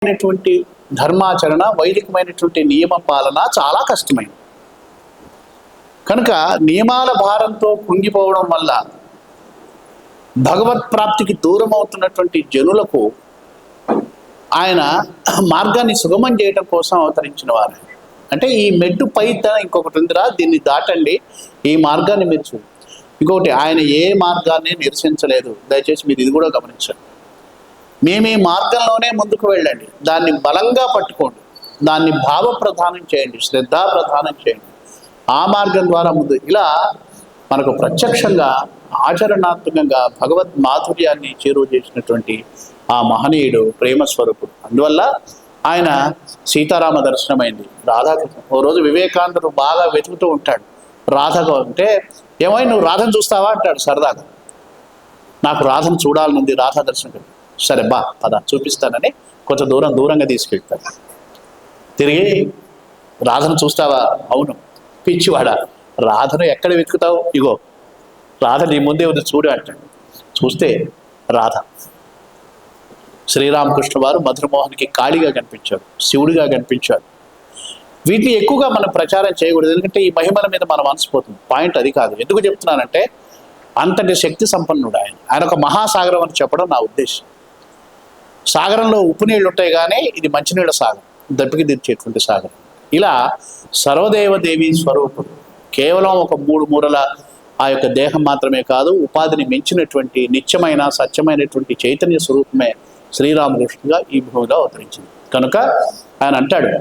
వైదికమైనటువంటి ధర్మాచరణ, వైదికమైనటువంటి నియమ పాలన చాలా కష్టమైంది. కనుక నియమాల భారంతో కుంగిపోవడం వల్ల భగవత్ ప్రాప్తికి దూరం అవుతున్నటువంటి జనులకు ఆయన మార్గాన్ని సుగమం చేయడం కోసం అవతరించిన వారు. అంటే ఈ మెట్టు పై ఇంకొకటి ఉందిరా, దీన్ని దాటండి, ఈ మార్గాన్ని మీరు ఇంకొకటి, ఆయన ఏ మార్గాన్ని నిరసించలేదు. దయచేసి మీరు ఇది కూడా గమనించండి. మేము ఈ మార్గంలోనే ముందుకు వెళ్ళండి, దాన్ని బలంగా పట్టుకోండి, దాన్ని భావ ప్రధానం చేయండి, శ్రద్ధా ప్రధానం చేయండి, ఆ మార్గం ద్వారా ముందు. ఇలా మనకు ప్రత్యక్షంగా ఆచరణాత్మకంగా భగవద్ మాధుర్యాన్ని చేరువ చేసినటువంటి ఆ మహనీయుడు ప్రేమ స్వరూపుడు. అందువల్ల ఆయన సీతారామ దర్శనమైంది. రాధాకృష్ణ ఓ రోజు వివేకానందుడు బాగా వెతుకుతూ ఉంటాడు. రాధగా అంటే ఏమై నువ్వు రాధను చూస్తావా అంటాడు సరదాగా. నాకు రాధను చూడాలనుంది, రాధా దర్శనం. సరే బా పద చూపిస్తానని కొంచెం దూరంగా తీసుకెళ్తాడు. తిరిగి రాధను చూస్తావా? అవును. పిచ్చివాడా, రాధను ఎక్కడ వెతుకుతావు? ఇగో రాధ నీ ముందే ఉంది చూడు అంటాడు. చూస్తే రాధ శ్రీరామకృష్ణ వారు మధురమోహన్కి కాళిగా కనిపించాడు, శివుడిగా కనిపించాడు. వీటిని ఎక్కువగా మనం ప్రచారం చేయకూడదు, ఎందుకంటే ఈ మహిమల మీద మన మనసు పోతుంది. పాయింట్ అది కాదు. ఎందుకు చెప్తున్నానంటే అంతటి శక్తి సంపన్నుడు ఆయన ఒక మహాసాగరం అని చెప్పడం నా ఉద్దేశం. సాగరంలో ఉప్పు నీళ్ళు ఉంటాయి, కానీ ఇది మంచినీళ్ళ సాగరం, దప్పికి తీర్చేటువంటి సాగరం. ఇలా సర్వదేవదేవి స్వరూపుడు. కేవలం ఒక మూడు మూరల ఆ యొక్క దేహం మాత్రమే కాదు, ఉపాధిని మించినటువంటి నిత్యమైన సత్యమైనటువంటి చైతన్య స్వరూపమే శ్రీరామకృష్ణుగా ఈ భూమిలో అవతరించింది. కనుక ఆయన అంటాడు,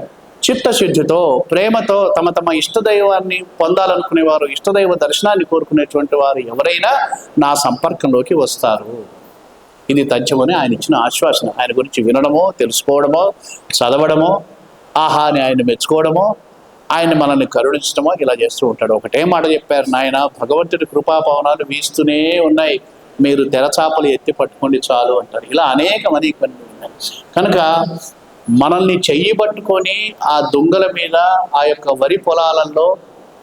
చిత్తశుద్ధితో ప్రేమతో తమ ఇష్టదైవాన్ని పొందాలనుకునేవారు, ఇష్టదైవ దర్శనాన్ని కోరుకునేటువంటి వారు ఎవరైనా నా సంపర్కంలోకి వస్తారు. ఇది తథ్యమని ఆయన ఇచ్చిన ఆశ్వాసన. ఆయన గురించి వినడమో, తెలుసుకోవడమో, చదవడమో, ఆహా అని ఆయన మెచ్చుకోవడమో, ఆయన మనల్ని కరుణించడమో ఇలా చేస్తూ ఉంటాడు. ఒకటే మాట చెప్పారు, నాయన భగవంతుడి కృపాపవనాలు వీస్తూనే ఉన్నాయి, మీరు తెరచాపలు ఎత్తి పట్టుకోండి చాలు అంటారు. ఇలా అనేకమని ఉన్నాయి. కనుక మనల్ని చెయ్యి పట్టుకొని ఆ దుంగల మీద, ఆ యొక్క వరి పొలాలలో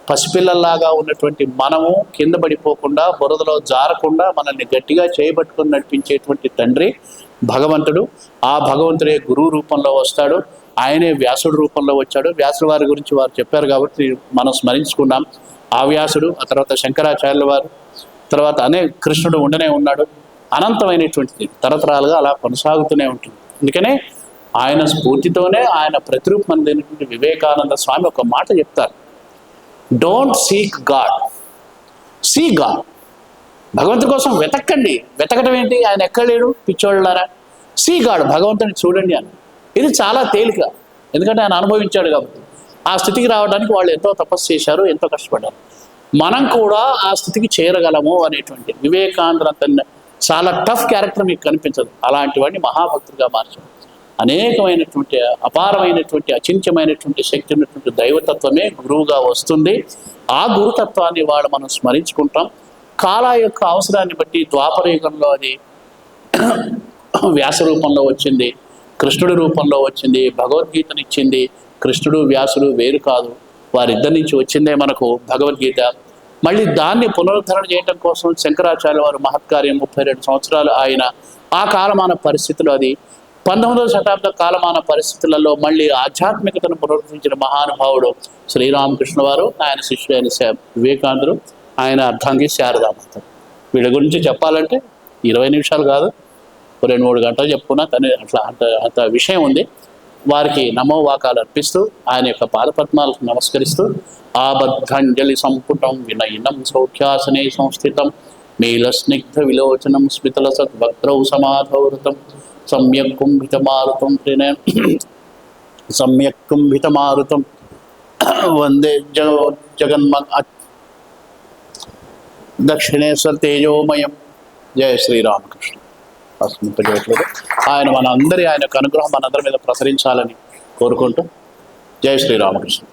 పసిపిల్లల్లాగా ఉన్నటువంటి మనము కింద పడిపోకుండా, బురదలో జారకుండా మనల్ని గట్టిగా చేయబట్టుకొని నడిపించేటువంటి తండ్రి భగవంతుడు. ఆ భగవంతుడే గురువు రూపంలో వస్తాడు. ఆయనే వ్యాసుడు రూపంలో వచ్చాడు. వ్యాసుడు వారి గురించి వారు చెప్పారు కాబట్టి మనం స్మరించుకున్నాం. ఆ వ్యాసుడు, ఆ తర్వాత శంకరాచార్యుల వారు, తర్వాత కృష్ణుడు ఉండనే ఉన్నాడు. అనంతమైనటువంటిది తరతరాలుగా అలా కొనసాగుతూనే ఉంటుంది. అందుకనే ఆయన స్ఫూర్తితోనే ఆయన ప్రతిరూపం అయినటువంటి వివేకానంద స్వామి ఒక మాట చెప్తారు, don't seek God, see God. భగవంతుడి కోసం వెతకండి. వెతకడం ఏంటి? ఆయన ఎక్కడ లేడు పిచ్చోళ్ళారా? సీ గాడ్, భగవంతుని చూడండి అని. ఇది చాలా తేలిక, ఎందుకంటే ఆయన అనుభవించాడు కాబట్టి. ఆ స్థితికి రావడానికి వాళ్ళు ఎంతో తపస్సు చేశారు, ఎంతో కష్టపడ్డారు. మనం కూడా ఆ స్థితికి చేరగలము అనేటువంటి వివేకానంద చాలా టఫ్ క్యారెక్టర్ మీకు కనిపించదు, అలాంటి వాడిని మహాభక్తుడిగా మార్చాడు. అనేకమైనటువంటి అపారమైనటువంటి అచింత్యమైనటువంటి శక్తి ఉన్నటువంటి దైవతత్వమే గురువుగా వస్తుంది. ఆ గురుతత్వాన్ని వాళ్ళు మనం స్మరించుకుంటాం. కాల యొక్క అవసరాన్ని బట్టి ద్వాపర యుగంలో అది వ్యాస రూపంలో వచ్చింది, కృష్ణుడి రూపంలో వచ్చింది, భగవద్గీతనిచ్చింది. కృష్ణుడు వ్యాసుడు వేరు కాదు, వారిద్దరి నుంచి వచ్చిందే మనకు భగవద్గీత. మళ్ళీ దాన్ని పునరుద్ధరణ చేయడం కోసం శంకరాచార్య వారు మహత్కార్యం 32 సంవత్సరాలు ఆయన ఆ కాలమాన పరిస్థితులు, అది 19వ శతాబ్ద కాలమాన పరిస్థితులలో మళ్ళీ ఆధ్యాత్మికతను పునరుద్ధరించిన మహానుభావుడు శ్రీరామకృష్ణ వారు, ఆయన శిష్యుడైన వివేకానందుడు, ఆయన అర్ధాంగి శారదామాత. వీళ్ళ గురించి చెప్పాలంటే 20 నిమిషాలు కాదు, 2-3 గంటలు చెప్పుకున్నా తను అట్లా అంత విషయం ఉంది. వారికి నమోవాకాలు అర్పిస్తూ, ఆయన యొక్క పాదపద్మాలకు నమస్కరిస్తూ, ఆబద్ధాంజలి సంపుటం వినయనం సౌఖ్యాసనే సంస్థితం నీలస్నిగ్ధ విలోచనం స్మితల సద్వక్త్రౌ సమాధౌరతం సమ్యక్ కుంభితమారుతం సమ్యక్ కుంభితమారుతం వందే జగన్మ దక్షిణేశ్వర తేజోమయం. జయ శ్రీరామకృష్ణ. స్మింపజేయట్లేదు. ఆయన మన అందరి ఆయన యొక్క అనుగ్రహం మనందరి మీద ప్రసరించాలని కోరుకుంటూ జయ శ్రీరామకృష్ణ.